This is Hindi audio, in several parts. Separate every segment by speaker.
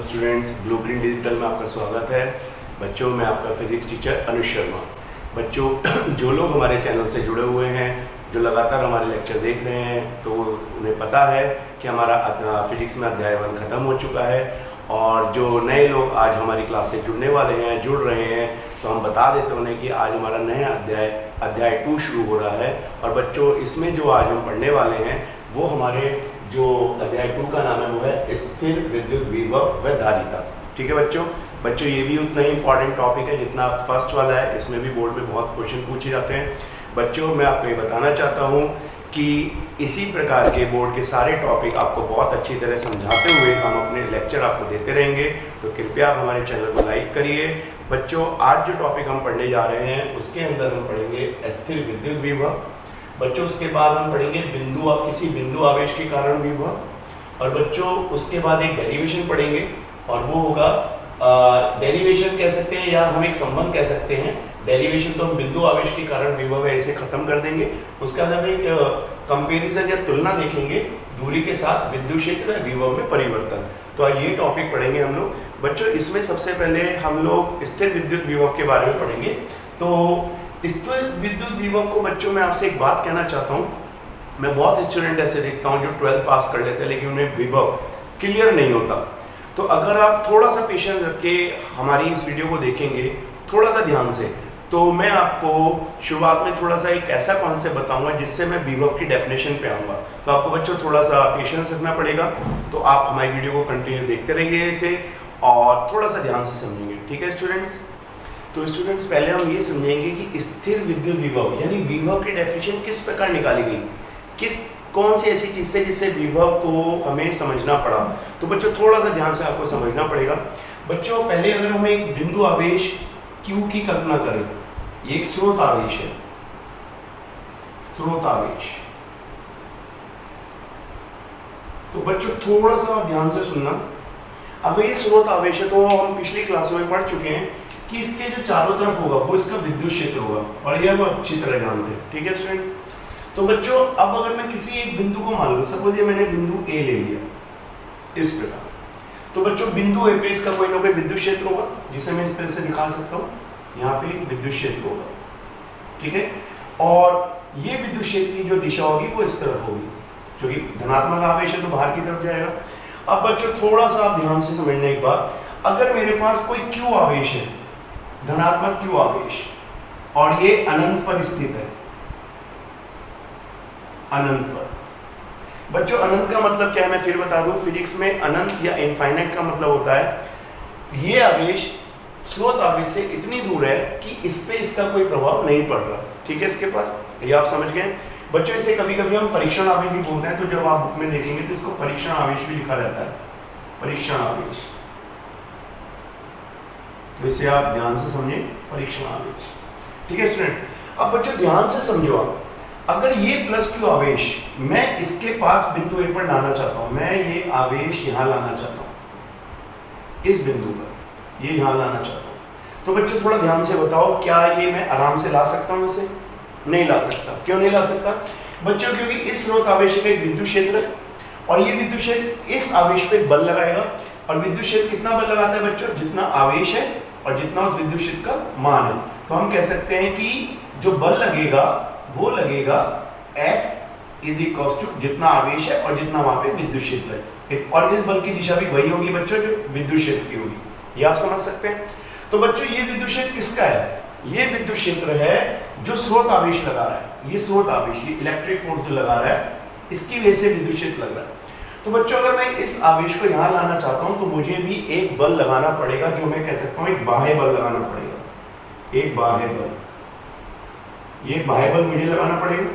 Speaker 1: स्टूडेंट्स, ब्लूप्रिंट डिजिटल में आपका स्वागत है। बच्चों, मैं आपका फिजिक्स टीचर अनुज शर्मा। बच्चों, जो लोग हमारे चैनल से जुड़े हुए हैं, जो लगातार हमारे लेक्चर देख रहे हैं, तो उन्हें पता है कि हमारा फिजिक्स में अध्याय 1 ख़त्म हो चुका है। और जो नए लोग आज हमारी क्लास से जुड़ने वाले हैं, जुड़ रहे हैं, तो हम बता देते उन्हें कि आज हमारा नया अध्याय 2 शुरू हो रहा है। और बच्चों, इसमें जो आज हम पढ़ने वाले हैं वो हमारे जो अध्याय 2 का नाम है वो है स्थिर विद्युत विभव व धारिता। ठीक है बच्चों, ये भी उतना ही इंपॉर्टेंट टॉपिक है जितना फर्स्ट वाला है। इसमें भी बोर्ड में बहुत क्वेश्चन पूछे जाते हैं। बच्चों, मैं आपको ये बताना चाहता हूँ कि इसी प्रकार के बोर्ड के सारे टॉपिक आपको बहुत अच्छी तरह समझाते हुए हम अपने लेक्चर आपको देते रहेंगे, तो कृपया आप हमारे चैनल को लाइक करिए। बच्चों, आज जो टॉपिक हम पढ़ने जा रहे हैं उसके अंदर हम पढ़ेंगे स्थिर विद्युत विभव। बच्चों, उसके बाद हम पढ़ेंगे किसी बिंदु आवेश के कारण विभव। और बच्चों, उसके बाद एक डेरिवेशन पढ़ेंगे और वो होगा डेरिवेशन कह सकते हैं या हम एक संबंध कह सकते हैं। डेरिवेशन तो हम बिंदु आवेश के कारण विभव है ऐसे खत्म कर देंगे। उसके बाद हम एक कंपेरिजन या तुलना देखेंगे दूरी के साथ विद्युत क्षेत्र विभव में परिवर्तन। तो आज ये टॉपिक पढ़ेंगे हम लोग। बच्चों, इसमें सबसे पहले हम लोग स्थिर विद्युत विभव के बारे में पढ़ेंगे। तो स्थिर विद्युत विभव को बच्चों, मैं आपसे एक बात कहना चाहता हूँ। मैं बहुत स्टूडेंट ऐसे देखता हूँ जो 12 पास कर लेते हैं लेकिन उन्हें विभव क्लियर नहीं होता। तो अगर आप थोड़ा सा पेशेंस रख के हमारी इस वीडियो को देखेंगे थोड़ा सा ध्यान से, तो मैं आपको शुरुआत में थोड़ा सा एक ऐसा कॉन्सेप्ट बताऊंगा जिससे मैं विभव की डेफिनेशन पे आऊँगा। तो आपको बच्चों थोड़ा सा पेशेंस रखना पड़ेगा। तो आप हमारी वीडियो को कंटिन्यू देखते रहिए इसे और थोड़ा सा ध्यान से समझेंगे। ठीक है स्टूडेंट्स? तो स्टूडेंट्स, पहले हम ये समझेंगे कि स्थिर विद्युत विभव यानी विभव की डेफिनेशन किस प्रकार निकाली गई, कौन सी ऐसी चीज है जिससे विभव को हमें समझना पड़ा। तो बच्चों, थोड़ा सा ध्यान से आपको समझना पड़ेगा। बच्चों, पहले अगर हम एक बिंदु आवेश Q की कल्पना करें, ये एक स्रोत आवेश है, स्रोत आवेश। तो बच्चों थोड़ा सा ध्यान से सुनना। अब ये स्रोत आवेश है तो हम पिछली क्लासों में पढ़ चुके हैं कि इसके जो चारों तरफ होगा वो इसका विद्युत क्षेत्र होगा और यह हम अच्छी तरह जानते हैं। ठीक है स्टूडेंट? तो बच्चों, अब अगर मैं किसी एक बिंदु को मान लूं, सपोज ये मैंने बिंदु ए ले लिया इस प्रकार, तो बच्चों बिंदु ए पे इसका कोई ना कोई विद्युत क्षेत्र होगा जिसे मैं इस तरह से दिखा सकता हूँ। यहाँ पे विद्युत क्षेत्र होगा, ठीक है। और ये विद्युत क्षेत्र की जो दिशा होगी वो इस तरफ होगी, क्योंकि धनात्मक आवेश है तो बाहर की तरफ जाएगा। अब बच्चों थोड़ा सा आप ध्यान से समझने एक बात, अगर मेरे पास कोई Q आवेश है, धनात्मक Q आवेश, और ये अनंत पर स्थित है, अनंत पर। बच्चों, अनंत का मतलब क्या है मैं फिर बता दूं। फिजिक्स में अनंत या इनफाइनाइट का मतलब होता है ये आवेश स्रोत आवेश से इतनी दूर है कि इस पे इसका कोई प्रभाव नहीं पड़ रहा। ठीक है, इसके पास, ये आप समझ गए बच्चों। इसे कभी कभी हम परीक्षण आवेश भी बोलते हैं। तो जब आप बुक में देखेंगे तो इसको परीक्षण आवेश भी लिखा रहता है, परीक्षण आवेश। तो इसे आप ध्यान से समझें, परीक्षण आवेश। ठीक है स्टूडेंट? अब बच्चों ध्यान से समझो, आप अगर ये प्लस Q आवेश मैं इसके पास बिंदु ए पर लाना चाहता हूं, मैं ये आवेश यहां लाना चाहता हूं, इस बिंदु पर ये यहां लाना चाहता हूं, तो बच्चों थोड़ा ध्यान से बताओ, क्या ये मैं आराम से ला सकता हूं? इसे नहीं ला सकता। क्यों नहीं ला सकता बच्चों? क्योंकि इस स्रोत आवेश का एक विद्युत क्षेत्र है और ये विद्युत क्षेत्र इस आवेश पे बल लगाएगा। और विद्युत क्षेत्र कितना बल लगाता है बच्चों? जितना आवेश है और जितना उस विद्युत क्षेत्र का मान है। तो हम कह सकते हैं कि जो बल लगेगा वो लगेगा F इज इक्वल टू जितना आवेश है और जितना वहां पे विद्युत क्षेत्र है। और इस बल की दिशा भी वही होगी बच्चों जो विद्युत क्षेत्र की होगी। ये आप समझ सकते हैं। तो बच्चों, ये विद्युत क्षेत्र किसका है? ये विद्युत क्षेत्र है जो स्रोत आवेश लगा रहा है। ये स्रोत आवेश, ये इलेक्ट्रिक फोर्स जो लगा रहा है, इसकी वजह से विद्युत क्षेत्र लग रहा है। तो बच्चों, अगर मैं इस आवेश को यहाँ लाना चाहता हूँ तो मुझे भी एक बल लगाना पड़ेगा, जो मैं कह सकता हूँ एक बाह्य बल लगाना पड़ेगा। एक बाह्य बल, ये बाह्य बल मुझे लगाना पड़ेगा।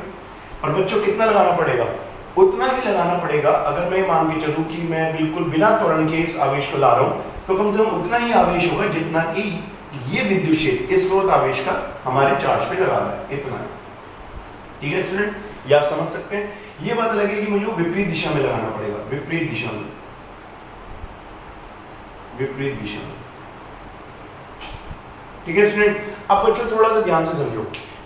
Speaker 1: और बच्चों कितना लगाना पड़ेगा? उतना ही लगाना पड़ेगा। अगर मैं मान के चलूं कि मैं बिल्कुल बिना त्वरण के इस आवेश को ला रहा हूं, तो कम से कम उतना ही आवेश होगा जितना कि ये विद्युत क्षेत्र इस स्रोत आवेश का हमारे चार्ज पे लगा रहा है, इतना है। ठीक है स्टूडेंट? ये आप समझ सकते हैं। ये बात लगेगी मुझे विपरीत दिशा में लगाना पड़ेगा, विपरीत दिशा में, विपरीत दिशा में। ठीक है स्टूडेंट? अब बच्चों थोड़ा सा ध्यान से समझो,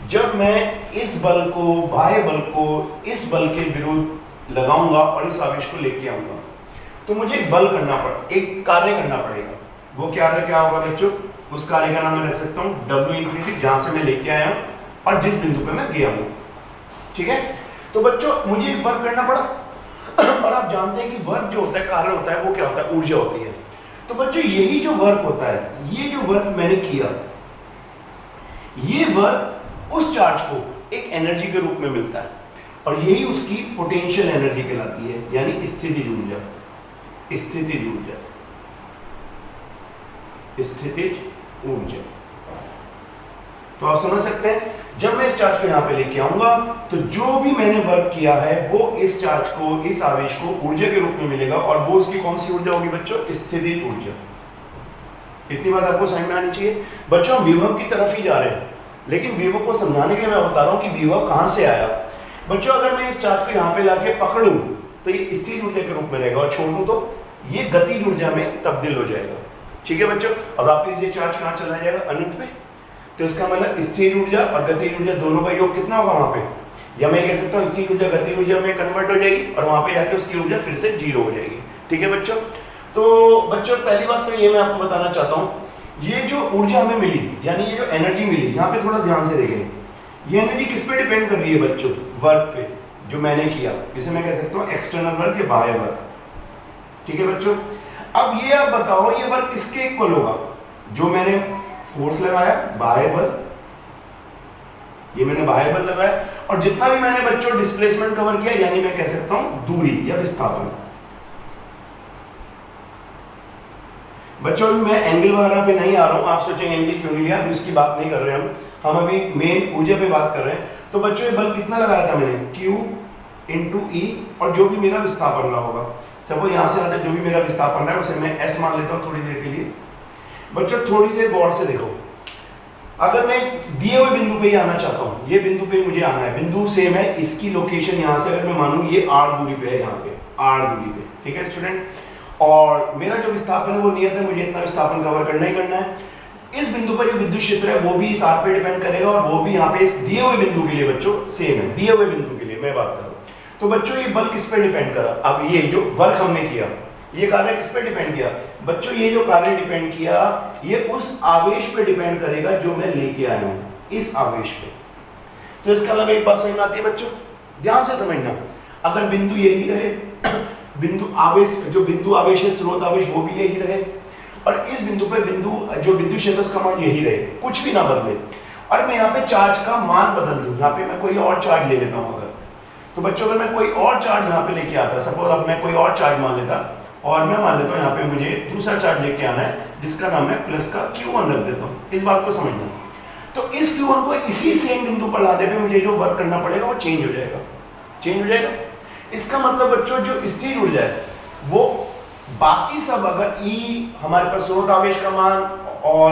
Speaker 1: जब मैं इस बल को, बाह्य बल को इस बल के विरुद्ध लगाऊंगा और इस आवेश को लेके आऊंगा, तो मुझे एक बल करना एक कार्य करना पड़ेगा। वो कार्य क्या होगा बच्चों? उस कार्य का नाम मैं रख सकता हूँ W इंफिनिटी, जहां से मैं लेके आया हूँ और जिस बिंदु पे मैं गया हूँ। ठीक है, तो बच्चों मुझे एक वर्क करना पड़ा और आप जानते हैं कि वर्क जो होता है, कार्य होता है, वो क्या होता है? ऊर्जा होती है। तो बच्चों यही जो वर्क होता है, ये जो वर्क मैंने किया, ये वर्क उस चार्ज को एक एनर्जी के रूप में मिलता है और यही उसकी पोटेंशियल एनर्जी कहलाती है, यानी स्थितिज ऊर्जा। स्थितिज ऊर्जा, स्थितिज ऊर्जा। तो आप समझ सकते हैं, जब मैं इस चार्ज को यहां पे लेके आऊंगा तो जो भी मैंने वर्क किया है वो इस चार्ज को, इस आवेश को ऊर्जा के रूप में मिलेगा और वो उसकी कौन सी ऊर्जा होगी बच्चों? स्थितिज ऊर्जा। इतनी बात आपको समझ में आनी चाहिए। बच्चों हम विभव की तरफ ही जा रहे हैं, लेकिन विभव को समझाने के लिए मैं बता रहा हूं कि विभव कहां से आया। बच्चों अगर मैं इस चार्ज को यहां पे लाके पकड़ूं तो ये स्थिर ऊर्जा के रूप में रहेगा और छोड़ूं तो ये गतिज ऊर्जा में तब्दील हो जाएगा। ठीक है बच्चों, और वापिस ये चार्ज कहां चला जाएगा? अनंत में। तो इसका मतलब स्थिर ऊर्जा और गतिज ऊर्जा दोनों का योग कितना होगा वहां पे? या मैं कह सकता हूँ स्थिर ऊर्जा गतिज ऊर्जा में कन्वर्ट हो जाएगी और वहां पे जाके उसकी ऊर्जा फिर से 0 हो जाएगी। ठीक है बच्चों, तो बच्चों पहली बात तो ये मैं आपको बताना चाहता हूँ, ये जो ऊर्जा हमें मिली, यानी ये जो एनर्जी मिली, यहाँ पे थोड़ा ध्यान से देखें, ये एनर्जी किस पे डिपेंड कर रही है बच्चों? वर्क पे, जो मैंने किया। इसे मैं कह सकता हूँ एक्सटर्नल वर्क या बाह्य वर्क। ठीक है बच्चों, अब ये आप बताओ ये वर्क किसके इक्वल होगा? जो मैंने फोर्स लगाया, बाह्य बल, ये मैंने बाह्य बल लगाया, और जितना भी मैंने बच्चों डिस्प्लेसमेंट कवर किया, यानी मैं कह सकता हूं दूरी या विस्थापन। बच्चों अभी मैं एंगल वगैरह पे नहीं आ रहा हूं, आप सोचेंगे एंगल क्यों नहीं लिया, अभी उसकी बात नहीं कर रहे हम अभी मेन ऊर्जा पे बात कर रहे हैं। तो बच्चों ये बल कितना लगाया था मैंने? Q इंटू E, और जो भी मेरा विस्थापन रहा होगा, सपोज यहां से अंदर जो भी मेरा विस्थापन रहा है उसे मैं S मान लेता हूं थोड़ी देर के लिए। बच्चों थोड़ी देर गौर से देखो, अगर मैं दिए हुए बिंदु पे ही आना चाहता हूं, ये बिंदु पे मुझे आना है, बिंदु सेम है, इसकी लोकेशन यहां से अगर मैं मानूं ये r दूरी पे है, यहाँ पे r दूरी पे। ठीक है स्टूडेंट, और मेरा जो विस्थापन है वो नियत है, मुझे इतना विस्थापन कवर करना ही करना है। इस बिंदु पर जो विद्युत क्षेत्र है वो भी इस r पे डिपेंड करेगा और वो भी यहाँ पे इस दिए हुए बिंदु के लिए बच्चों सेम है, दिए हुए बिंदु के लिए मैं बात कर रहा हूँ। तो बच्चों ये बल किस पे डिपेंड करा? अब ये जो वर्क हमने किया, ये कार्य किस पे डिपेंड किया? बच्चों ये जो कार्य डिपेंड किया, ये उस आवेश पे डिपेंड करेगा जो मैं लेके आया हूं, इस आवेश पे। तो इसका मतलब एक बात समझ में आती है बच्चों, ध्यान से समझना, अगर बिंदु यही रहे, बिंदु आवेश, जो बिंदु आवेश है, स्रोत आवेश, वो भी यही रहे, और इस बिंदु पे बिंदु जो विद्युत क्षेत्र का मान यही रहे, कुछ भी ना बदले, और मैं यहाँ पे चार्ज का मान बदल दूं, यहाँ पे मैं कोई और चार्ज ले लेता हूँ अगर, तो बच्चों अगर मैं कोई और चार्ज यहाँ पे लेके आता, सपोज अब मैं कोई और चार्ज मान लेता और मैं मान लेता हूँ यहाँ पे मुझे दूसरा चार्ज लेके आना है जिसका नाम है प्लस का Q1 रख देता हूँ, इस बात को समझना। तो इस Q1 को इसी सेम बिंदु पर लाने पे मुझे जो वर्क करना पड़ेगा वो चेंज हो जाएगा, चेंज हो जाएगा। इसका मतलब बच्चों जो स्थिर ऊर्जा है वो बाकी सब, अगर E हमारे पास स्रोत आवेश का मान और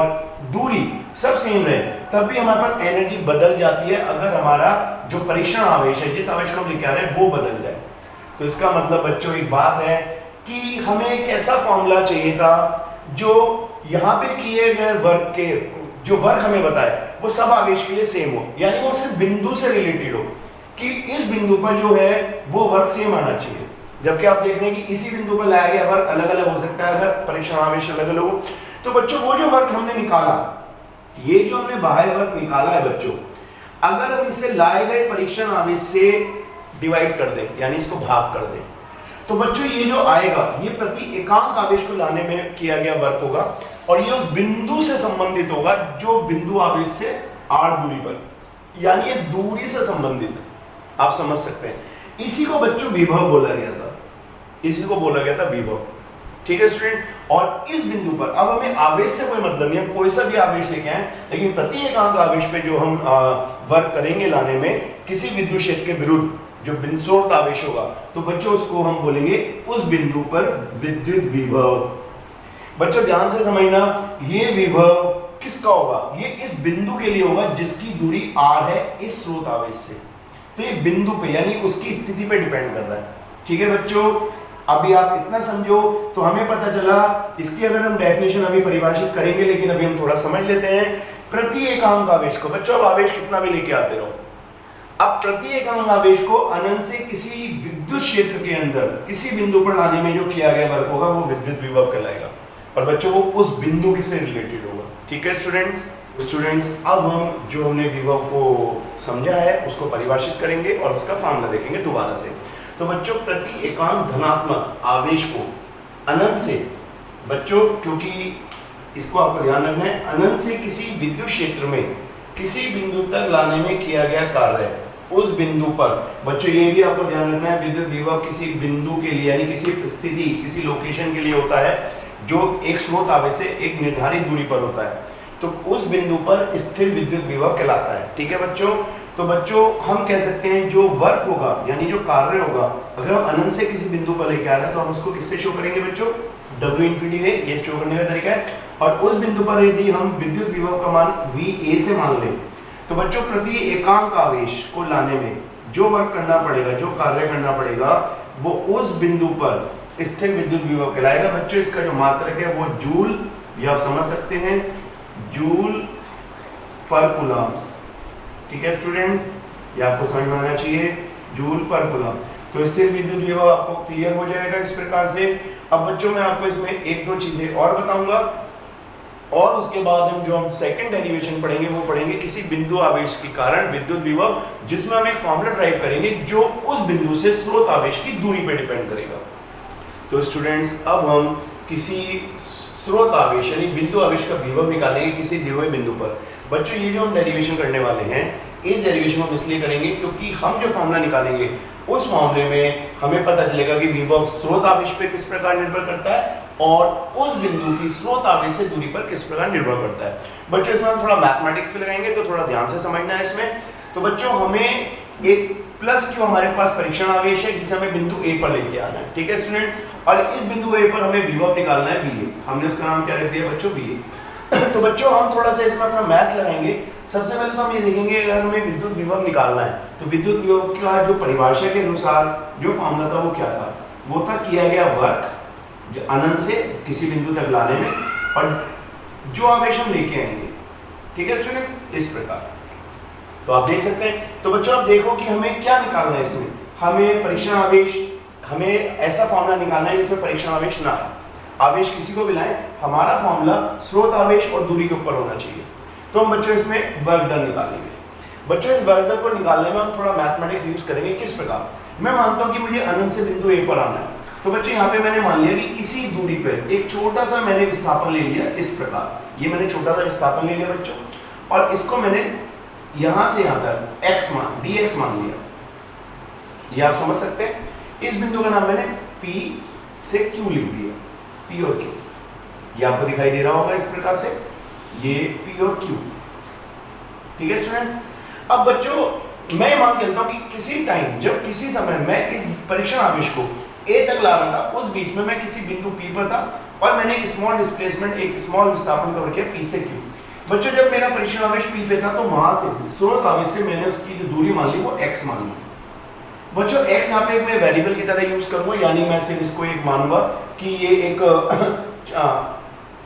Speaker 1: दूरी सब सेम रहे, तब भी हमारे पास एनर्जी बदल जाती है अगर हमारा जो परीक्षण आवेश है, जिस आवेश को हम लेके आ रहे हैं, वो बदल जाए। तो इसका मतलब बच्चों एक बात है कि हमें एक ऐसा फॉर्मूला चाहिए था जो यहाँ पे किए गए वर्क के, जो वर्क हमें बताए वो सब आवेश के लिए सेम हो, यानी वो सिर्फ बिंदु से रिलेटेड हो कि इस बिंदु पर जो है वो वर्क सेम आना चाहिए। जबकि आप देख रहे हैं कि इसी बिंदु पर लाया गया वर्क अलग अलग हो सकता है अगर परीक्षण आवेश अलग अलग हो। तो बच्चों वो जो वर्क हमने निकाला, ये जो हमने बाह्य वर्क निकाला है बच्चों, अगर हम इसे लाए गए परीक्षण आवेश से डिवाइड कर दें, यानी इसको भाग कर दें, तो बच्चों ये जो आएगा ये प्रति एकांक आवेश को लाने में किया गया वर्क होगा और ये उस बिंदु से संबंधित होगा जो बिंदु आवेश से r दूरी पर, यानी ये दूरी से संबंधित, आप समझ सकते हैं। इसी को बच्चों विभव बोला गया था, इसी को बोला गया था विभव। ठीक है स्टूडेंट, और इस बिंदु पर अब हमें आवेश से कोई मतलब नहीं है, कोई सा भी आवेश लेके आए, लेकिन प्रति एकांक आवेश पे जो हम वर्क करेंगे लाने में किसी विद्युत क्षेत्र के विरुद्ध जो बिंदुस्रोत आवेश होगा, तो बच्चों उसको हम बोलेंगे उस बिंदु पर विद्युत विभव। बच्चों ध्यान से समझना, ये विभव किसका होगा? ये इस बिंदु के लिए होगा जिसकी दूरी r है इस स्रोत आवेश से। तो ये बिंदु पे यानी उसकी स्थिति पे डिपेंड कर रहा है। ठीक है बच्चों, अभी आप इतना समझो तो हमें पता चला। इसकी अगर हम डेफिनेशन अभी परिभाषित करेंगे, लेकिन अभी हम थोड़ा समझ लेते हैं प्रति एकांक आवेश को। बच्चों अब आवेश कितना भी लेके आते रहो, अब प्रति एकांक आवेश को अनंत से किसी विद्युत क्षेत्र के अंदर किसी बिंदु पर लाने में जो किया गया वर्क होगा वो विद्युत विभव कहलाएगा। और बच्चों वो उस बिंदु से रिलेटेड होगा। ठीक है स्टूडेंट्स, अब हम जो हमने विभव को समझा है उसको परिभाषित करेंगे और उसका फॉर्मूला देखेंगे दोबारा से। तो बच्चों प्रति एकांक धनात्मक आवेश को अनंत से, बच्चों क्योंकि इसको आपको ध्यान रखना है, अनंत से किसी विद्युत क्षेत्र में किसी बिंदु तक लाने में किया गया कार्य उस बिंदु पर, बच्चों ये भी आपको ध्यान रखना है, विद्युत विभव किसी बिंदु के लिए यानी किसी स्थिति किसी लोकेशन के लिए होता है जो एक स्रोत आवेश से एक निर्धारित दूरी पर होता है, तो उस बिंदु पर स्थिर विद्युत विभव कहलाता है। ठीक है बच्चों, तो बच्चों हम कह सकते हैं जो वर्क होगा यानी जो कार्य होगा, अगर हम अनंत से किसी बिंदु पर लेके आ रहे हैं तो हम उसको किससे शो करेंगे बच्चों, W इन्फिनिटी है, ये शो करने का तरीका है। और उस बिंदु पर यदि हम विद्युत विभव का मान VA से मान लें तो बच्चों प्रति एकांक आवेश को लाने में जो वर्क करना पड़ेगा, जो कार्य करना पड़ेगा, वो उस बिंदु पर स्थिर विद्युत विभव कहलाएगा। बच्चों इसका जो मात्रक है वो जूल, ये आप समझ सकते हैं, जूल पर कूलम। ठीक है स्टूडेंट्स, ये आपको समझ में आना चाहिए, जूल पर कूलम। तो स्थिर विद्युत विभव आपको क्लियर हो जाएगा इस प्रकार से। अब बच्चों मैं आपको इसमें एक दो चीजें और बताऊंगा और उसके बाद हम जो हम सेकंड डेरिवेशन पढ़ेंगे वो पढ़ेंगे किसी बिंदु आवेश के कारण विद्युत विभव, जिसमें हम एक फॉर्मूला ड्राइव करेंगे जो उस बिंदु से स्रोत आवेश की दूरी पर डिपेंड करेगा। तो स्टूडेंट्स अब हम किसी स्रोत आवेश यानी बिंदु आवेश का विभव निकालेंगे किसी दिए हुए बिंदु पर। बच्चों ये जो हम डेरिवेशन करने वाले हैं, इस डेरिवेशन को हम इसलिए करेंगे क्योंकि हम जो फॉर्मूला निकालेंगे उस मामले में हमें पता चलेगा कि विभव स्रोत आवेश पे किस प्रकार निर्भर करता है और उस बिंदु की स्रोत आवेश से दूरी पर किस प्रकार निर्भर करता है। बच्चों इसमें हम थोड़ा मैथमेटिक्स पे लगाएंगे तो थोड़ा ध्यान से समझना है इसमें। तो बच्चों हमें एक प्लस क्यू हमारे पास परीक्षण आवेश है जिसे हमें बिंदु ए पर लेके आना है। ठीक है स्टूडेंट, और इस बिंदु ए पर हमें विभव निकालना है VA। हमने उसका नाम क्या रख दिया बच्चों, VA। तो बच्चों हम थोड़ा सा इसमें अपना मैथ्स लगाएंगे। सबसे पहले तो हम ये देखेंगे अगर हमें विद्युत विभव निकालना है तो विद्युत विभव का जो परिभाषा के अनुसार जो फॉर्मूला था वो क्या था, वो था किया गया वर्क जो अनंत से किसी बिंदु तक लाने में और जो आवेश हम लेके आएंगे। ठीक है स्टूडेंट, इस प्रकार तो आप देख सकते हैं। तो बच्चों आप देखो कि हमें क्या निकालना है इसमें, हमें परीक्षण आवेश, हमें ऐसा फॉर्मूला निकालना है जिसमें परीक्षण आवेश ना है, आवेश किसी को भी लाएं, हमारा फॉर्मूला स्रोत आवेश और दूरी के ऊपर होना चाहिए। तो हम बच्चों इसमें वर्क डन निकालेंगे। बच्चों इस वर्क डन को निकालने में हम थोड़ा मैथमेटिक्स यूज करेंगे। किस प्रकार, मैं मानता हूं कि मुझे अनंत से बिंदु ए पर आना है, तो बच्चों यहाँ पे मैंने मान लिया कि किसी दूरी पर एक छोटा सा मैंने विस्थापन ले लिया। इस प्रकार ये मैंने छोटा सा विस्थापन ले लिया बच्चों, और इसको मैंने यहां से यहां तक x मान dx मान लिया। ये आप समझ सकते हैं। इस बिंदु का नाम मैंने P से Q लिख दिया, P और Q। ये आपको दिखाई दे रहा होगा इस प्रकार से, ये P और Q। ठीक है स्टूडेंट, अब बच्चों मैं मान के चलता हूं कि किसी टाइम जब किसी समय मैं इस परीक्षण आवेश को A तक ला रहा था, उस बीच में मैं किसी बिंदु P पर था और मैंने एक स्मॉल डिस्प्लेसमेंट, एक स्मॉल विस्थापन कवर किया P से Q। बच्चों जब मेरा परीक्षण आवेश P पे था तो वहां से स्रोत आवेश से मैंने उसकी जो दूरी मान ली वो x मान ली। बच्चों x यहाँ पे मैं वेरिएबल की तरह यूज करूंगा, यानी मैं सिर्फ इसको एक मानूंगा कि ये एक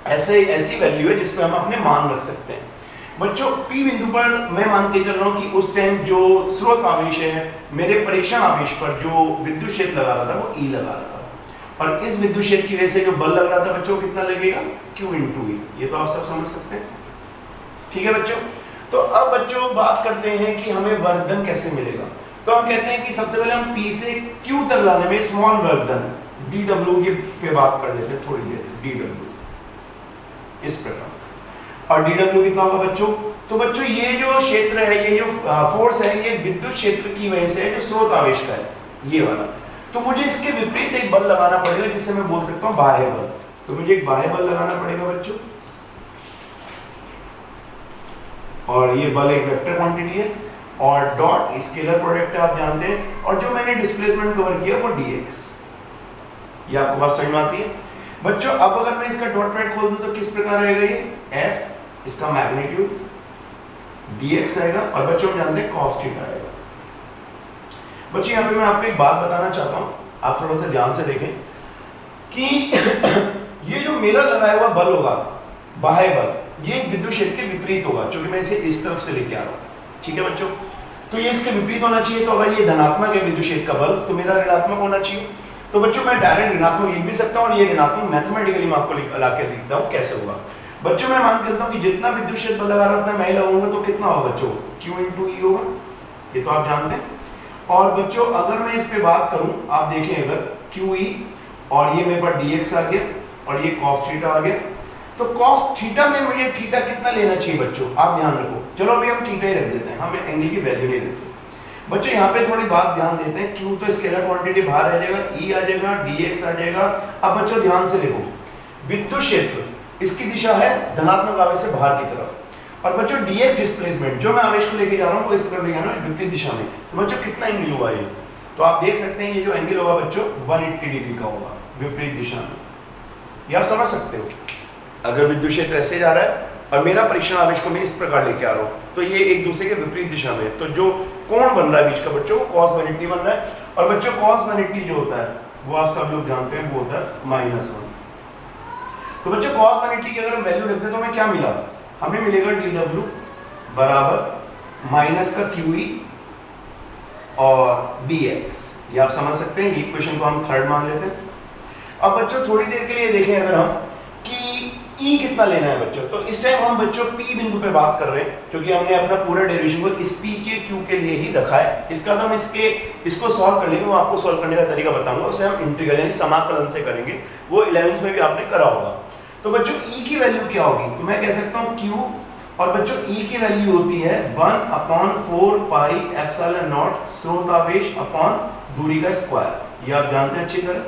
Speaker 1: ऐसी वैल्यू है जिसमें हम अपने मान रख सकते हैं। बच्चों P बिंदु पर मैं मान के चल रहा हूँ कि उस टाइम जो स्रोत आवेश है मेरे परीक्षण आवेश पर जो विद्युत क्षेत्र लगा रहा था वो E लगा रहा था, और इस विद्युत क्षेत्र की वजह से जो बल लग रहा था बच्चों कितना लगेगा, Q × E। ये तो आप सब समझ सकते हैं। ठीक है बच्चों, तो अब बच्चों बात करते हैं कि हमें वर्क डन कैसे मिलेगा। तो हम कहते हैं कि सबसे पहले हम P से Q तक लाने में स्मॉल वर्क डन dW की पे बात कर लेते हैं थोड़ी देर, dW इस प्रकार। और dW कितना होगा बच्चों, तो बच्चों ये जो क्षेत्र है, ये जो फोर्स है, ये विद्युत क्षेत्र की वजह से है जो स्रोत आवेश का है, ये वाला। तो मुझे इसके विपरीत एक बल लगाना पड़ेगा जिससे मैं बोल सकता हूँ बाह्य बल। तो मुझे एक बाह्य बल लगाना पड़ेगा बच्चों, और ये बल एक वेक्टर क्वांटिटी है और डॉट स्केलर प्रोडक्ट है आप जानते हैं, और जो मैंने डिस्प्लेसमेंट कवर किया वो dx। ये आपको बात समझ में आती है बच्चों। अब अगर मैं इसका डॉट प्रोडक्ट खोल दूं तो किस प्रकार आएगा, ये f इसका मैग्नीट्यूड dx आएगा, और बच्चों जानते हैं cos थीटा आएगा। बच्चों यहाँ पे मैं आपको एक बात बताना चाहता हूँ, आप थोड़ा सा ध्यान से देखें कि ये जो मेरा लगाया हुआ बल होगा बाह्य बल, ये इस विद्युत क्षेत्र के विपरीत होगा, क्योंकि मैं इसे इस तरफ से लेके आ रहा हूँ। ठीक है बच्चों, तो ये इसके विपरीत होना चाहिए। तो अगर ये धनात्मक है विद्युत क्षेत्र का बल तो मेरा ऋणात्मक होना चाहिए। तो बच्चों मैं डायरेक्ट ऋणात्मक लिख भी सकता हूँ और ये ऋणात्मक मैथमेटिकली मैं आपको ला के दिखता हूँ कैसे होगा। बच्चों मैं मान करता हूँ कि जितना विद्युत क्षेत्र बल लगा रहा उतना मैं लगाऊंगा तो कितना होगा बच्चों, Q इंटू ई होगा, ये तो आप जानते हैं। और बच्चों अगर मैं इस पे बात करूं, आप देखें अगर QE और ये मेरे पास dx आ गया और ये cos थीटा आ गया, तो cos थीटा में मुझे थीटा कितना लेना चाहिए बच्चों, आप ध्यान रखो। चलो अभी हम थीटा ही रख देते हैं, हम एंगल की वैल्यू नहीं रखते। बच्चों यहाँ पे थोड़ी बात ध्यान देते हैं, Q तो स्केलर क्वांटिटी बाहर आ जाएगा, E आ जाएगा, dx आ जाएगा। अब बच्चों ध्यान से देखो, विद्युत क्षेत्र इसकी दिशा है धनात्मक आवेश से बाहर की तरफ, और बच्चों dx डिस्प्लेसमेंट जो मैं आवेश को लेके जा रहा हूँ वो इस तरफ ले जा रहा हूँ विपरीत दिशा में। तो बच्चों कितना एंगल हुआ ये, तो आप देख सकते हैं ये जो एंगल होगा बच्चों 180 डिग्री का होगा विपरीत दिशा में। ये आप समझ सकते हो, अगर विद्युत क्षेत्र ऐसे जा रहा है और मेरा परीक्षण आवेश को मैं इस प्रकार लेके आ रहा हूँ तो ये एक दूसरे के विपरीत दिशा में, तो जो कोण बन रहा है बीच का बच्चों वो cos 180 बन रहा है। और बच्चों cos 180 जो होता है वो आप सब लोग जानते हैं वो होता है -1। तो बच्चों cos 180 की अगर हम वैल्यू रखते हैं तो हमें क्या मिला, हमें मिलेगा dw बराबर माइनस का QE और dx। ये आप समझ सकते हैं, ये इक्वेशन को हम थर्ड मान लेते हैं। अब बच्चों थोड़ी देर के लिए देखें अगर हम कि E कितना लेना है बच्चों, तो इस टाइम हम बच्चों P बिंदु पे बात कर रहे हैं क्योंकि हमने अपना पूरा डेरिवेशन को इस P के Q के लिए ही रखा है। इसका हम इसको सॉल्व कर लेंगे, वो आपको सॉल्व करने का तरीका बताऊंगा, उसे हम इंटीग्रल यानी समाकलन से करेंगे, वो 11th में भी आपने करा होगा। तो बच्चों E की वैल्यू क्या होगी, तो मैं कह सकता हूँ Q, और बच्चों E की वैल्यू होती है 1/4 पाई एप्सिलॉन नॉट स्रोत आवेश अपॉन दूरी का स्क्वायर, ये आप जानते हैं अच्छी तरह।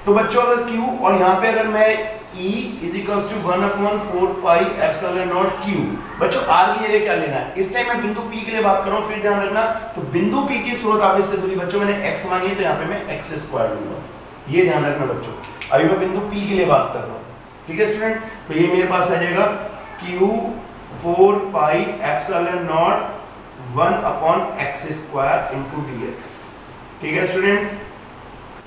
Speaker 1: तो बच्चों अगर Q और यहाँ पे अगर मैं E is equals to 1/4 pi epsilon not Q, बच्चों R की जगह क्या लेना है, इस टाइम मैं बिंदु P के लिए बात कर रहा हूँ, फिर ध्यान रखना तो बिंदु P की स्रोत आवेश से दूरी बच्चों मैंने x मानी है तो यहाँ पे मैं x स्क्वायर लूंगा, ये ध्यान रखना बच्चों। अभी मैं बिंदु P के लिए बात कर रहा हूँ, ठीक है स्टूडेंट। तो ये मेरे पास आ जाएगा Q 4 pi epsilon not 1/x square into dx, ठीक है स्टूडेंट्स।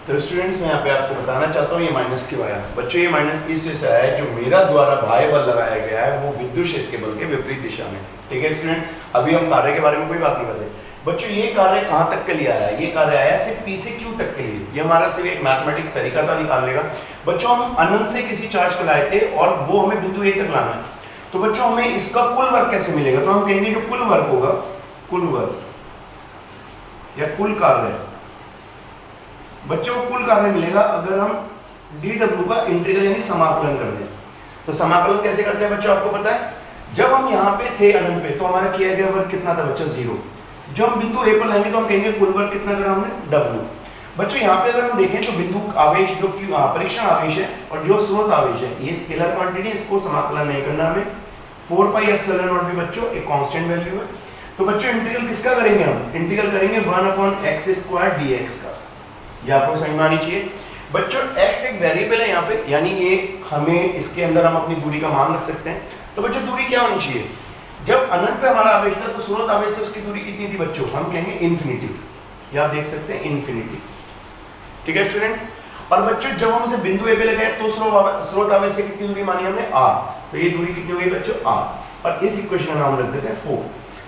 Speaker 1: तो स्टूडेंट्स मैं यहाँ पे आपको बताना चाहता हूँ ये माइनस क्यों आया बच्चों, ये माइनस इस वजह से आया है जो मेरा द्वारा बाह्य बल लगाया गया है वो विद्युत क्षेत्र के बल के विपरीत दिशा में, ठीक है स्टूडेंट। अभी हम कार्य के बारे में कोई बात नहीं करते बच्चों, ये कार्य कहाँ तक के लिए आया है, ये कार्य आया सिर्फ P से Q तक के लिए, ये हमारा सिर्फ एक मैथमेटिक्स तरीका था निकालने का। बच्चों हम अनंत से किसी चार्ज को लाए थे और वो हमें बिंदु A तक लाना है, तो बच्चों हमें इसका कुल वर्क कैसे मिलेगा, तो हम कहेंगे जो कुल वर्क होगा, कुल वर्क या कुल कार्य, बच्चों को कुल कार्य मिलेगा अगर हम dw का इंटीग्रल यानी समाकलन कर दें। तो समाकलन कैसे करते हैं बच्चों, आपको पता है जब हम यहाँ पे थे अनंत पे तो हमारा किया गया वर्क कितना था बच्चों 0, जो हम बिंदु A पर लाएंगे तो हम कहेंगे कुल वर्क कितना करा हमने w। बच्चों यहाँ पे अगर हम देखें तो बिंदु आवेश जो कि परीक्षण आवेश है और जो स्रोत आवेश है ये स्केलर क्वांटिटी, इसको समाकलन नहीं करना हमें। 4 पाई एप्सिलॉन नॉट भी बच्चों एक कांस्टेंट वैल्यू है, तो बच्चों इंटीग्रल किसका करेंगे हम, इंटीग्रल करेंगे 1/x स्क्वायर dx का, ये आपको समझ में आनी चाहिए। बच्चों x एक वेरिएबल है यहाँ पे, यानी ये हमें इसके अंदर हम अपनी दूरी का मान रख सकते हैं। तो बच्चों दूरी क्या होनी चाहिए, जब अनंत पे हमारा आवेश था तो स्रोत आवेश से उसकी दूरी कितनी थी बच्चों, हम कहेंगे इन्फिनिटी, ये आप देख सकते हैं इन्फिनिटी, ठीक है स्टूडेंट्स। और बच्चों जब हम इसे बिंदु A पे लगाए तो स्रोत आवेश से कितनी दूरी मानी हमने r, तो ये दूरी कितनी हो गई बच्चों r, और इस इक्वेशन का नाम रख देते हैं 4।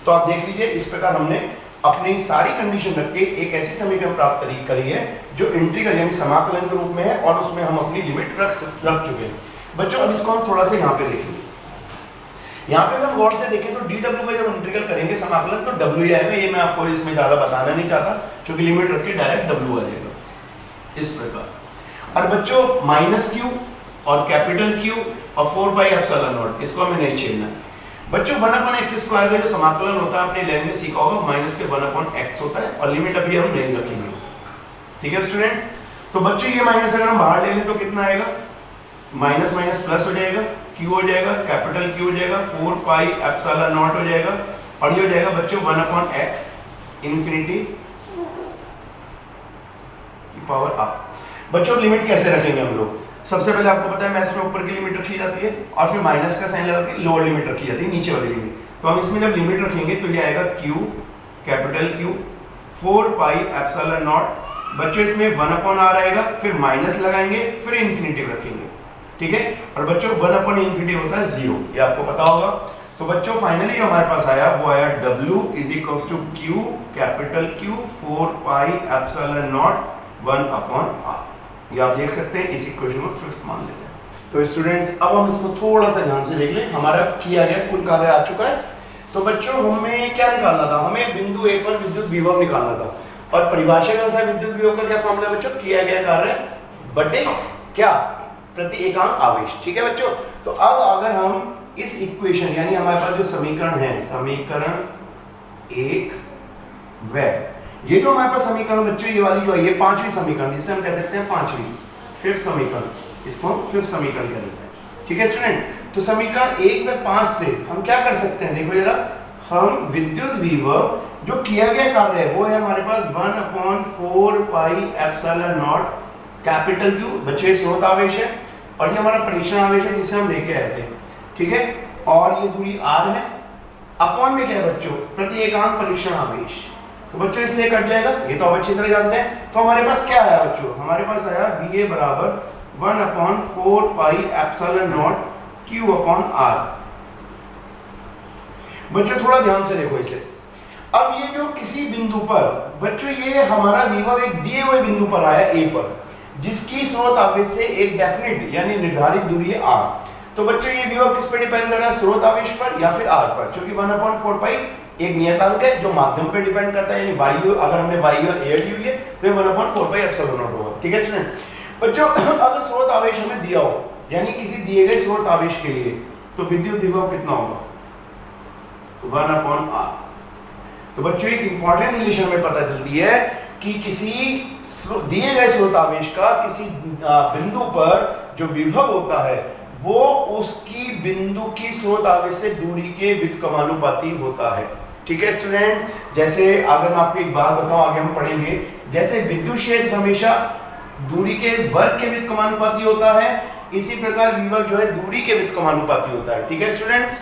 Speaker 1: तो आप देख लीजिए इस प्रकार हमने अपनी सारी कंडीशन रख के एक ऐसी समीकरण प्राप्त करी है जो इंटीग्रल यानी समाकलन के रूप में है और उसमें हम अपनी लिमिट रख चुके हैं बच्चों। अब इसको हम थोड़ा सा यहाँ पे देखेंगे, यहाँ पे अगर गौर से देखें तो dw का जब इंटीग्रल करेंगे समाकलन तो w आएगा, ये मैं आपको इसमें ज्यादा बताना नहीं चाहता क्योंकि लिमिट रख के डायरेक्ट w आ जाएगा इस प्रकार। और बच्चों -q और Q और 4 पाई एप्सिलॉन नॉट इसको हमें नहीं छेड़ना है बच्चों। 1/x स्क्वायर का जो समाकलन होता है आपने 11 में सीखा होगा, माइनस के 1/x होता है और लिमिट अभी हम नहीं रखेंगे, ठीक है स्टूडेंट्स। तो बच्चों ये माइनस अगर हम बाहर ले लें तो कितना आएगा, माइनस माइनस प्लस हो जाएगा, Q हो जाएगा, Q हो जाएगा, 4 पाई एप्सिलॉन नॉट हो जाएगा और ये हो जाएगा बच्चों 1/x इन्फिनिटी की पावर r। बच्चों लिमिट कैसे रखेंगे हम लोग, सबसे पहले आपको पता है मैथ्स में ऊपर की लिमिट रखी जाती है और फिर माइनस का साइन लगा के लोअर लिमिट रखी जाती है, नीचे वाली लिमिट। तो हम इसमें जब लिमिट रखेंगे तो ये आएगा Q 4 पाई एप्सिलॉन नॉट, बच्चों इसमें 1/r आएगा, फिर माइनस लगाएंगे, फिर इन्फिनिटी रखेंगे, ठीक है। और बच्चों 1/∞ होता है 0, ये आपको पता होगा। तो बच्चों फाइनली हमारे पास आया वो आया W is equals to Q capital Q 4 pi epsilon not 1 upon R। ये आप देख सकते हैं इस इक्वेशन को फिफ्थ मान लेते हैं। तो स्टूडेंट्स अब हम इसको थोड़ा सा ध्यान से देख लें। हमारा किया गया कुल कार्य आ चुका है। तो बच्चों हमें क्या निकालना था, हमें बिंदु A पर विद्युत विभव निकालना था और परिभाषा के अनुसार विद्युत विभव का क्या फॉर्मूला है बच्चों, किया गया कार्य बटे क्या प्रति एकांक आवेश। ठीक है बच्चों। तो अब अगर हम इस इक्वेशन यानी हमारे पास जो समीकरण है, समीकरण 1 व ये जो हमारे पास समीकरण बच्चों ये वाली जो है ये पांचवी समीकरण जिसे हम कह सकते हैं पांचवी फिफ्थ समीकरण, इसको हम फिफ्थ समीकरण कह सकते हैं। ठीक है स्टूडेंट। तो समीकरण 1 व 5 से हम क्या कर सकते हैं, देखो जरा, हम विद्युत विभव जो किया गया कार्य है वो है हमारे पास 1/4 pi epsilon not capital Q बच्चे स्रोत आवेश है और ये हमारा परीक्षण आवेश है जिसे हम लेके आए थे। ठीक है। और ये दूरी R है, अपॉन में क्या है बच्चों, प्रति एकांक परीक्षण आवेश। तो बच्चों इससे कट जाएगा, ये तो आप अच्छी तरह जानते हैं। तो हमारे पास क्या आया बच्चों, हमारे पास आया VA बराबर 1/4 pi epsilon not Q upon R। बच्चों थोड़ा ध्यान से देखो इसे। अब ये जो किसी बिंदु पर बच्चों ये हमारा विभव एक दिए हुए बिंदु पर आया A पर, जिसकी स्रोत आवेश से एक डेफिनेट यानी निर्धारित दूरी है R। तो बच्चों ये विभव किस पे डिपेंड कर रहा है, स्रोत आवेश पर या फिर R पर, क्योंकि 1/4 पाई एक नियतांक है जो माध्यम पे डिपेंड करता है, यानी वायु अगर हमने वायु एयर ली हुई है तो 1/4 पाई एप्सिलॉन नॉट होगा। ठीक है स्टूडेंट। बच्चों अगर स्रोत आवेश हमें दिया हो यानी किसी दिए गए स्रोत आवेश के लिए तो विद्युत विभव कितना होगा, 1/R। तो बच्चों एक इंपॉर्टेंट रिलेशन में पता चलती है कि किसी दिए गए स्रोत आवेश का किसी बिंदु पर जो विभव होता है वो उसकी बिंदु की स्रोत आवेश से दूरी के व्युत्क्रमानुपाती होता है। ठीक है स्टूडेंट। जैसे अगर मैं आपको एक बात बताऊं, आगे हम पढ़ेंगे, जैसे विद्युत क्षेत्र हमेशा दूरी के वर्ग के व्युत्क्रमानुपाती होता है, इसी प्रकार विभव जो है दूरी के व्युत्क्रमानुपाती होता है। ठीक है स्टूडेंट्स।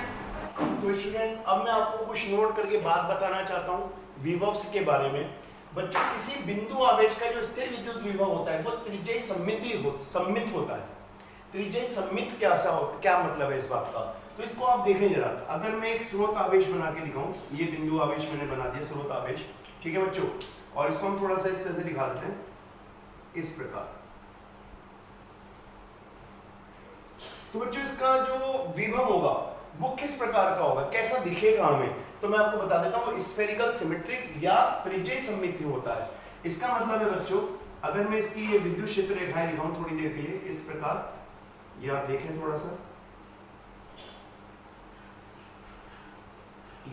Speaker 1: तो स्टूडेंट्स अब मैं आपको कुछ नोट करके बात बताना चाहता हूं विभव के बारे में। बच्चों किसी बिंदु आवेश का जो स्थिर विद्युत विभव होता है वो त्रिज्यीय सम्मित होता है। त्रिज्यीय सम्मित क्या मतलब है इस बात का, तो इसको आप देखें जरा। अगर मैं एक स्रोत आवेश बना के दिखाऊं, ये बिंदु आवेश मैंने बना दिया स्रोत आवेश। ठीक है बच्चों। और इसको हम थोड़ा सा इस तरह से दिखा देते हैं, इस प्रकार। तो बच्चों इसका जो विभव होगा वो किस प्रकार का होगा, कैसा दिखेगा हमें, तो मैं आपको बता देता हूँ, स्फेरिकल सिमेट्रिक या त्रिज्यीय सममित होता है। इसका मतलब है बच्चों अगर मैं इसकी ये विद्युत क्षेत्र रेखाएं दिखाऊं थोड़ी देर के लिए, इस प्रकार, ये आप देखें थोड़ा सा,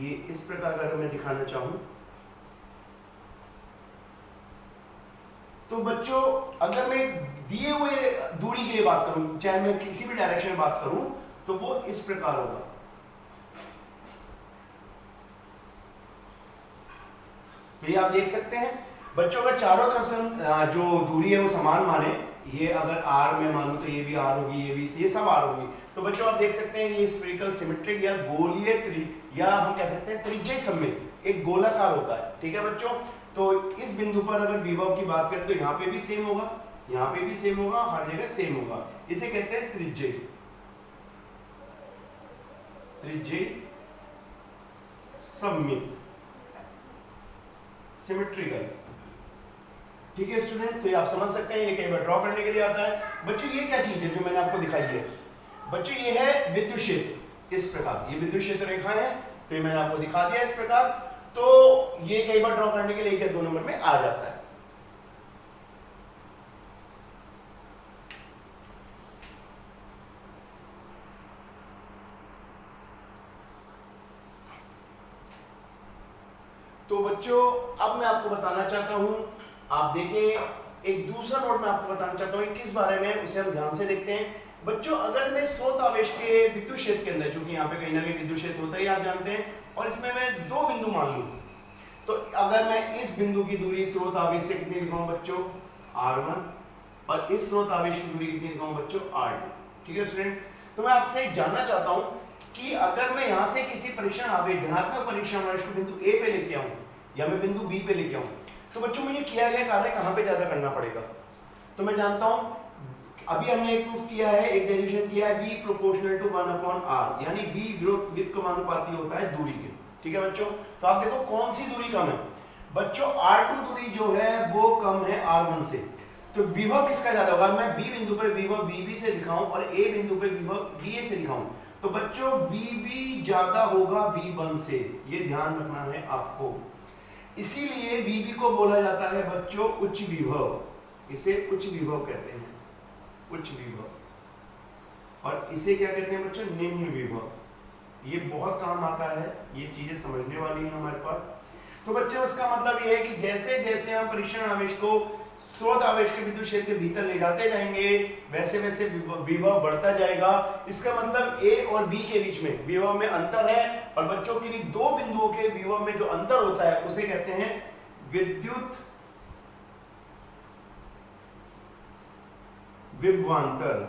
Speaker 1: ये इस प्रकार अगर मैं दिखाना चाहूं तो बच्चों अगर मैं दिए हुए दूरी के लिए बात करूं, चाहे मैं किसी भी डायरेक्शन में बात करूं, तो वो इस प्रकार होगा। तो ये आप देख सकते हैं बच्चों, अगर चारों तरफ से जो दूरी है वो समान माने, ये अगर R में मानूं तो ये भी R होगी, ये भी, ये सब R होगी, तो बच्चों आप देख सकते हैं ये स्फेरिकल सिमेट्रिक या गोलीय या हम कह सकते हैं त्रिज्यीय सममित एक गोलाकार होता है। ठीक है बच्चों। तो इस बिंदु पर अगर विभव की बात करें तो यहाँ पे भी सेम होगा, यहाँ पे भी सेम होगा, हर जगह सेम होगा। इसे कहते हैं त्रिज्यीय सममित, सिमेट्रिकल। ठीक है स्टूडेंट। तो ये आप समझ सकते हैं, ये कई बार ड्रॉ करने के लिए आता है। बच्चों ये क्या चीज है जो मैंने आपको दिखाई है, बच्चों ये है विद्युत क्षेत्र। इस प्रकार ये विद्युत क्षेत्र रेखा है, तो ये मैंने आपको दिखा दिया इस प्रकार। तो ये कई बार ड्रॉ करने के लिए 1 या 2 नंबर में आ जाता है। तो बच्चों अब मैं आपको बताना चाहता हूं, आप देखें एक दूसरा नोट मैं आपको बताना चाहता हूं किस बारे में, उसे हम ध्यान से देखते हैं। बच्चों अगर मैं स्रोत आवेश के विद्युत क्षेत्र के अंदर, क्योंकि यहाँ पे कहीं ना कहीं विद्युत क्षेत्र होता है आप जानते हैं, और इसमें मैं 2 बिंदु मान लूं, तो अगर मैं इस बिंदु की दूरी स्रोत आवेश से कितनी दिखाऊं बच्चों, R1, और इस स्रोत आवेश की दूरी कितनी दिखाऊं बच्चों, R2। ठीक है स्टूडेंट। तो मैं आपसे जानना चाहता हूं कि अगर मैं यहां से किसी परीक्षण आवेश, धनात्मक परीक्षण आवेश को बिंदु A पे लेके आऊं या मैं बिंदु B पे लेके आऊं, तो बच्चों मुझे किया गया कार्य कहां पे ज्यादा करना पड़ेगा। तो मैं जानता हूं अभी हमने एक प्रूफ किया है, एक डेरिवेशन किया है, v प्रोपोर्शनल टू 1/r, यानी v विड्थ को समानुपाती होता है दूरी के। ठीक है बच्चों, तो आप देखो कौन सी दूरी कम है बच्चों, r2 दूरी जो है वो कम है r1 से, तो विभव किसका ज्यादा होगा? मैं b बिंदु पे विभव vb से दिखाऊं और a बिंदु पे विभव va से दिखाऊं, तो बच्चों vb ज्यादा होगा v1 से, ये ध्यान रखना है आपको। इसीलिए vb को बोला जाता है बच्चों उच्च विभव, इसे उच्च विभव कहते हैं, उच्च विभव। और इसे क्या कहते हैं बच्चों? निम्न विभव। ये बहुत काम आता है, ये चीजें समझने वाली हैं हमारे पास। तो बच्चों इसका मतलब ये है कि जैसे जैसे हम परीक्षण आवेश को स्रोत आवेश के विद्युत क्षेत्र के भीतर ले जाते जाएंगे वैसे वैसे विभव बढ़ता जाएगा। इसका मतलब A और B के बीच में विभव में अंतर है, और बच्चों के लिए दो बिंदुओं के विभव में जो अंतर होता है उसे कहते हैं विद्युत विभवांतर।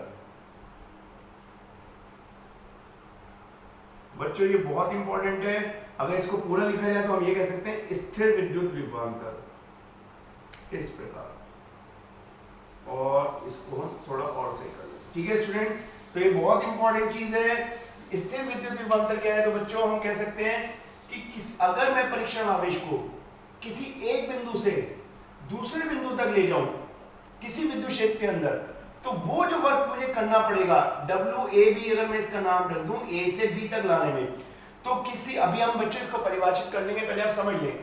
Speaker 1: बच्चों ये बहुत इंपॉर्टेंट है, अगर इसको पूरा लिखा जाए तो हम ये कह सकते हैं स्थिर विद्युत विभवांतर, इस प्रकार। और इसको हम थोड़ा और से कर लें, ठीक है स्टूडेंट। तो ये बहुत इंपॉर्टेंट चीज है। स्थिर विद्युत विभवांतर क्या है? तो बच्चों हम कह सकते हैं कि अगर मैं परीक्षण आवेश को किसी एक बिंदु से दूसरे बिंदु तक ले जाऊं किसी विद्युत क्षेत्र के अंदर, तो वो जो वर्क मुझे करना पड़ेगा WAB, अगर मैं इसका नाम रख दूं A से B तक लाने में, तो किसी, अभी हम बच्चे इसको परिभाषित कर लेंगे, पहले आप समझ लें।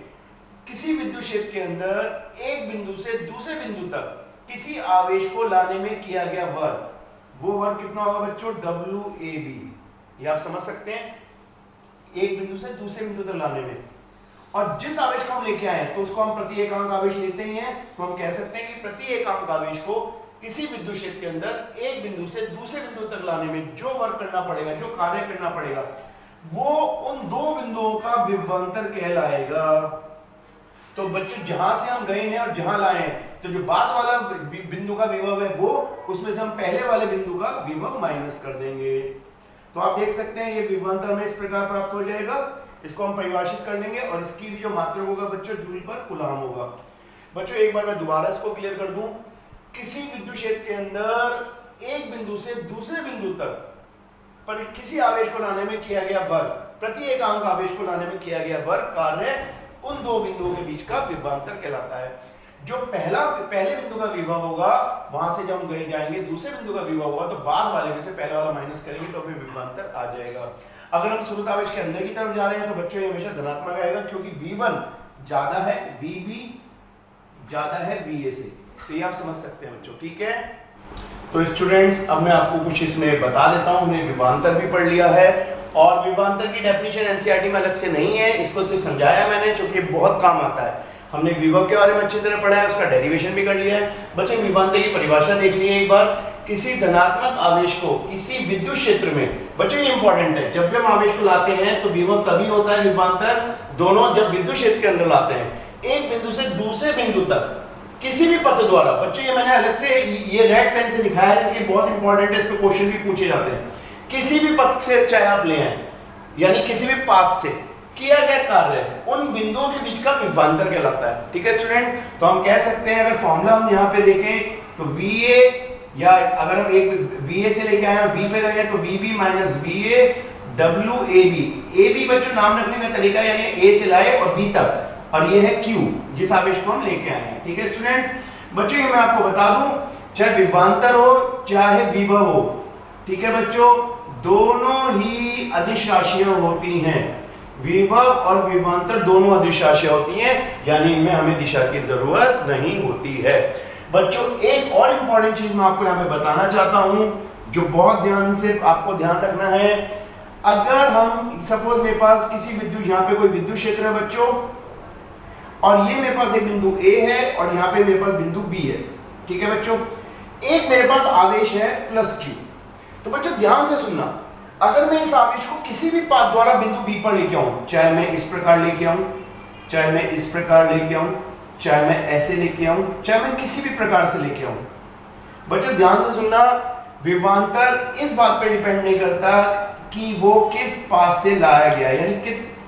Speaker 1: किसी विद्युत क्षेत्र के अंदर एक बिंदु से दूसरे बिंदु तक किसी आवेश को लाने में किया गया वर्क, वो वर्क कितना होगा बच्चों? WAB। ये आप समझ सकते हैं, एक बिंदु से दूसरे बिंदु तक लाने में। और जिस आवेश को हम लेके आए हैं तो उसको हम प्रति एकांक आवेश लेते ही हैं, तो हम कह सकते हैं कि प्रति एकांक आवेश को किसी विद्युत क्षेत्र के अंदर एक बिंदु से दूसरे बिंदु तक लाने में जो वर्क करना पड़ेगा, जो कार्य करना पड़ेगा, वो उन दो बिंदुओं का विभवांतर कहलाएगा। तो बच्चों जहां से हम गए हैं और जहां लाए हैं, तो जो बाद वाला बिंदु का विभव है वो, उसमें से हम पहले वाले बिंदु का विभव माइनस कर देंगे। तो आप देख सकते हैं ये विभवांतर हमें इस प्रकार प्राप्त हो जाएगा। इसको हम परिभाषित कर लेंगे और इसकी भी जो मात्रक होगा बच्चों जूल पर कूलाम होगा। बच्चों एक बार मैं दोबारा इसको क्लियर कर दूं, किसी विद्युत क्षेत्र के अंदर एक बिंदु से दूसरे बिंदु तक पर किसी आवेश को लाने में किया गया वर्क, प्रति एकांक आवेश को लाने में किया गया वर्क कार्य उन दो बिंदुओं के बीच का विभवांतर कहलाता है। जो पहले बिंदु का विभव होगा, वहां से जब हम गए जाएंगे दूसरे बिंदु का विभव होगा, तो बाद वाले में से पहले वाला माइनस करेंगे तो हमें विभवांतर आ जाएगा। अगर हम स्रोत आवेश के अंदर की तरफ जा रहे हैं तो बच्चों ये हमेशा धनात्मक आएगा, क्योंकि V1 ज्यादा है VB ज्यादा है VA से। तो ये आप समझ सकते हैं बच्चों, ठीक है। तो स्टूडेंट्स अब मैं आपको कुछ इसमें बता देता हूं। हमने विभवांतर भी पढ़ लिया है, और विभवांतर की डेफिनेशन एनसीईआरटी में अलग से नहीं है, इसको सिर्फ समझाया मैंने, क्योंकि बहुत काम आता है। हमने विभव के बारे में अच्छी तरह पढ़ा है, उसका डेरिवेशन भी कर लिया है। बच्चे विभवांतर की परिभाषा देख लीजिए एक बार। किसी धनात्मक आवेश को किसी विद्युत क्षेत्र में, बच्चों ये इंपॉर्टेंट है, जब भी हम आवेश को लाते हैं तो विभव तभी होता है विभवांतर दोनों जब विद्युत क्षेत्र के अंदर लाते हैं, एक बिंदु से दूसरे बिंदु तक किसी भी पथ द्वारा। बच्चों ये मैंने अलग से ये रेड पेन से दिखाया है क्योंकि बहुत इंपॉर्टेंट है, इस पे क्वेश्चन भी पूछे जाते हैं। किसी भी पथ से चाहे आप ले आए, यानी किसी भी पाथ से किया गया कार्य उन बिंदुओं के बीच का विभवांतर कहलाता है, ठीक है स्टूडेंट। तो हम कह सकते हैं, अगर फॉर्मूला हम यहाँ पे देखें तो VA, या अगर हम एक VA से लेके आए और B पे गए तो VB minus VA WAB। AB बच्चों नाम रखने का तरीका, यानी A से लाए और B तक, और ये है Q जिस आवेश को हम लेके आए हैं, ठीक है स्टूडेंट्स। बच्चों ये मैं आपको बता दूं, चाहे विभवांतर हो चाहे विभव हो, ठीक है बच्चों, दोनों ही अदिश राशियां होती हैं। विभव और विभवांतर दोनों अदिश राशियां होती हैं, यानी इनमें हमें दिशा की जरूरत नहीं होती है। बच्चों एक और इंपॉर्टेंट चीज मैं आपको यहाँ पे बताना चाहता हूं, जो बहुत ध्यान से आपको ध्यान रखना है। अगर हम सपोज मेरे पास किसी विद्युत, यहाँ पे कोई विद्युत क्षेत्र है बच्चों, और ये मेरे पास एक बिंदु A है और यहाँ पे मेरे पास बिंदु B है, ठीक है बच्चों। एक मेरे पास आवेश है प्लस Q। तो बच्चों ध्यान से सुनना, अगर मैं इस आवेश को किसी भी पाथ द्वारा बिंदु B पर लेके आऊं, चाहे मैं इस प्रकार लेके आऊं, चाहे मैं इस प्रकार लेके आऊं, चाहे मैं ऐसे लेके आऊं, चाहे मैं किसी भी प्रकार से लेके आऊं, बच्चों ध्यान से सुनना, विभवांतर इस बात पर डिपेंड नहीं करता कि वो किस पाथ से लाया गया, यानी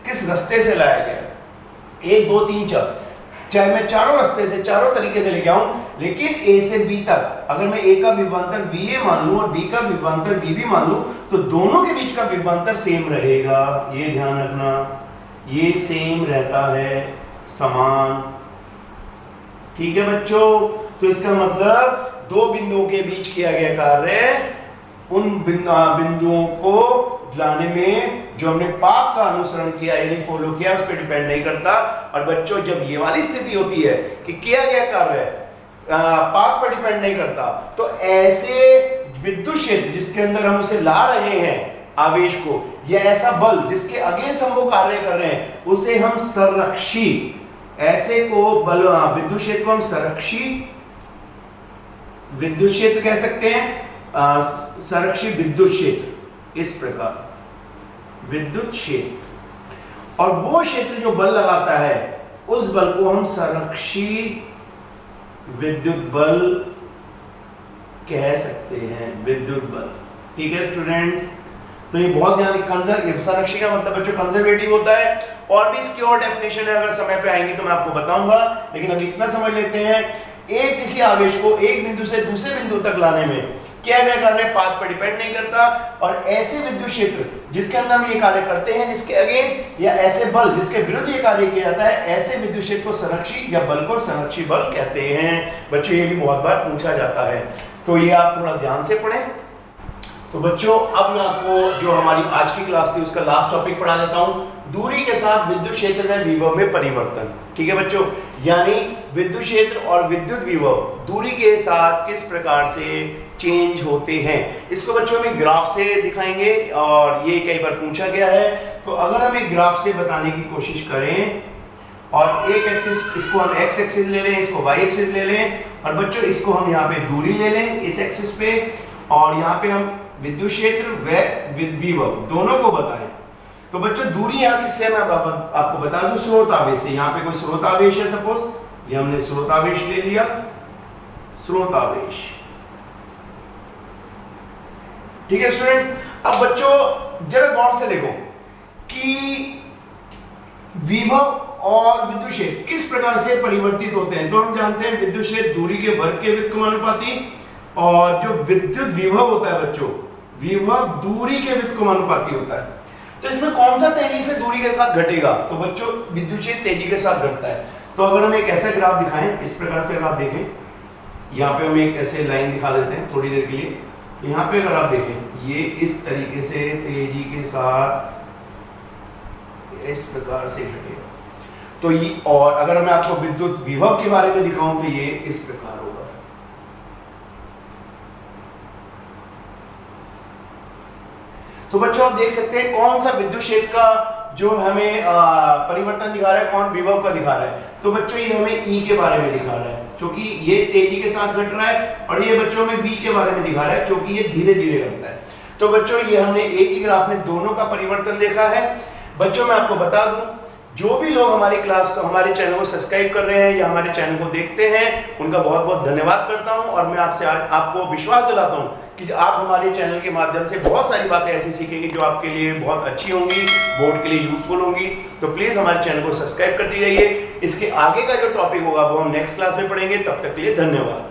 Speaker 1: किस रास्ते से लाया गया, 1 2 3 4। चाहे मैं चारों रास्ते से चारों तरीके से लेके आऊं, लेकिन ए से बी तक अगर मैं ए का विभवांतर बी ए मान लूं और बी का विभवांतर बी बी मान लूं तो दोनों के बीच का विभवांतर सेम रहेगा। ये ध्यान रखना, ये सेम रहता है, समान। ठीक है बच्चों, तो इसका मतलब दो बिंदुओं के बीच किया गया कार्य उन बिंदुओं को लाने में जो हमने पाथ का अनुसरण किया यानी फॉलो किया उस पर डिपेंड नहीं करता। और बच्चों जब ये वाली स्थिति होती है कि किया गया कार्य पाथ पर डिपेंड नहीं करता, तो ऐसे विद्युत क्षेत्र जिसके अंदर हम उसे ला रहे हैं आवेश को, या ऐसा बल जिसके अगेंस्ट हम वो कार्य कर रहे हैं, उसे हम संरक्षी, ऐसे को बल विद्युत क्षेत्र को हम संरक्षी विद्युत क्षेत्र कह सकते हैं, संरक्षी विद्युत क्षेत्र। इस प्रकार विद्युत क्षेत्र, और वो क्षेत्र जो बल लगाता है उस बल को हम संरक्षी विद्युत बल कह सकते हैं, विद्युत बल। ठीक है स्टूडेंट्स, तो ये बहुत ध्यान, संरक्षी का मतलब बच्चों कंजर्वेटिव होता है। और भी इसकी और डेफिनेशन है, अगर समय पे आएंगी तो मैं आपको बताऊंगा, लेकिन अभी इतना समझ लेते हैं, एक किसी आवेश को एक बिंदु से दूसरे बिंदु तक लाने में किया गया कार्य पाथ पर डिपेंड नहीं करता, और ऐसे विद्युत क्षेत्र जिसके अंदर हम ये कार्य करते हैं जिसके अगेंस्ट, या ऐसे बल जिसके विरुद्ध ये कार्य किया जाता है, ऐसे विद्युत क्षेत्र को संरक्षी या बल को संरक्षी बल कहते हैं। बच्चों ये भी बहुत बार पूछा जाता है, तो ये आप थोड़ा ध्यान से पढ़ें। तो बच्चों अब मैं आपको जो हमारी आज की क्लास थी उसका लास्ट टॉपिक पढ़ा देता हूं, दूरी के साथ विद्युत क्षेत्र में विभव में परिवर्तन। ठीक है बच्चों, यानी विद्युत क्षेत्र और विद्युत विभव दूरी के साथ किस प्रकार से चेंज होते हैं, इसको बच्चों हम एक ग्राफ से दिखाएंगे, और ये कई बार पूछा गया है। तो अगर हम एक ग्राफ से बताने की कोशिश करें, और एक एक्सिस, इसको हम एक्स एक्सिस ले लें, इसको वाई एक्सिस ले लें, और बच्चों इसको हम यहाँ पे दूरी ले लें इस एक्सिस पे, और यहाँ पे हम विद्युत क्षेत्र व विभव दोनों को बताएं। तो बच्चों दूरी यहाँ किससे मैं आपको बता दूं, स्रोत आवेश से। यहाँ पे कोई स्रोत आवेश है, सपोज ये हमने स्रोत आवेश ले लिया, स्रोत आवेश। ठीक है स्टूडेंट्स, अब बच्चों जरा गौर से देखो कि विभव और विद्युत क्षेत्र किस प्रकार से परिवर्तित होते हैं। तो हम जानते हैं विद्युत क्षेत्र दूरी के वर्ग के व्युत्क्रमानुपाती, और जो विद्युत विभव होता है बच्चों, विभव दूरी के व्युत्क्रमानुपाती होता है। तो इसमें कौन सा तेजी से दूरी के साथ घटेगा, तो बच्चों विद्युत क्षेत्र तेजी के साथ घटता है। तो अगर हम एक ऐसा ग्राफ दिखाएं, इस प्रकार से अगर आप देखें, यहाँ पे हम एक ऐसे लाइन दिखा देते हैं थोड़ी देर के लिए, तो यहाँ पे अगर आप देखें ये इस तरीके से तेजी के साथ इस प्रकार से घटेगा। तो ये, और अगर मैं आपको विद्युत विभव के बारे में दिखाऊं तो ये इस प्रकार होगा। तो बच्चों आप देख सकते हैं कौन सा विद्युत क्षेत्र का जो हमें परिवर्तन दिखा रहा है, कौन विभव का दिखा रहा है। तो बच्चों ये हमें ई के बारे में दिखा रहा है क्योंकि ये तेजी के साथ घट रहा है, और ये बच्चों में वी के बारे में दिखा रहा है क्योंकि ये धीरे धीरे घटता है। तो बच्चों ये हमने एक ही ग्राफ में दोनों का परिवर्तन देखा है। बच्चों मैं आपको बता दूं, जो भी लोग हमारी क्लास को, हमारे चैनल को सब्सक्राइब कर रहे हैं या हमारे चैनल को देखते हैं, उनका बहुत बहुत धन्यवाद करता हूं। और मैं आपसे आपको विश्वास दिलाता हूं कि आप हमारे चैनल के माध्यम से बहुत सारी बातें ऐसी सीखेंगे जो आपके लिए बहुत अच्छी होंगी, बोर्ड के लिए यूजफुल होंगी। तो प्लीज़ हमारे चैनल को सब्सक्राइब करते जाइए। इसके आगे का जो टॉपिक होगा वो हम नेक्स्ट क्लास में पढ़ेंगे। तब तक के लिए धन्यवाद।